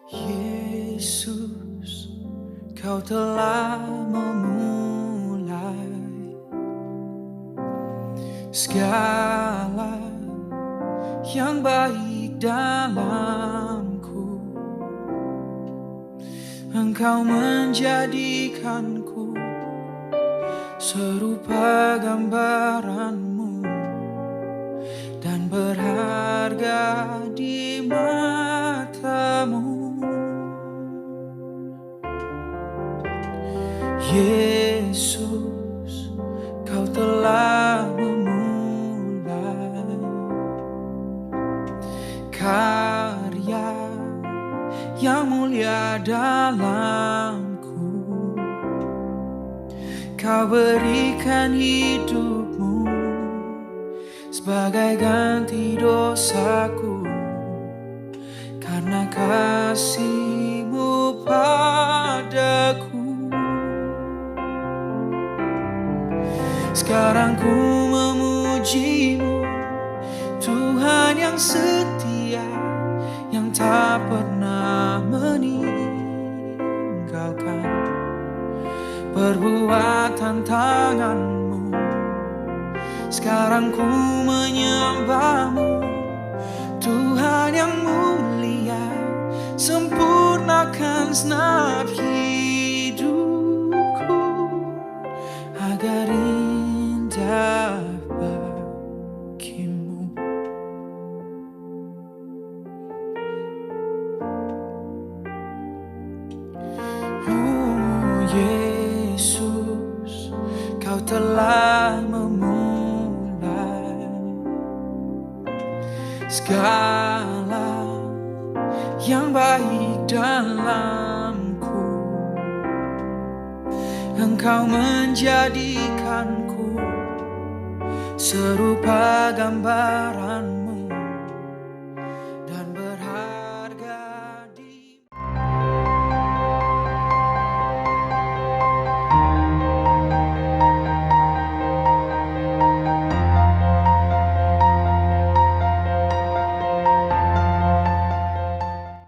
Yesus, Kau telah memulai segala yang baik dalamku. Engkau menjadikanku serupa gambaranmu dan berharga di matamu. Yesus, Kau telah memulai karya yang mulia dalamku. Kau berikan hidupmu sebagai ganti dosaku, karena kasih-Mu padaku. Sekarang ku memuji-Mu, Tuhan yang setia, yang tak pernah meninggalkan perbuatan tangan-Mu. Sekarang ku menyembah-Mu, Tuhan yang mulia, sempurnakan segenap hidupku agar indah bagi-Mu. Yesus, Kau telah memulai segala yang baik dalamku. Engkau menjadikanku serupa gambaran-Mu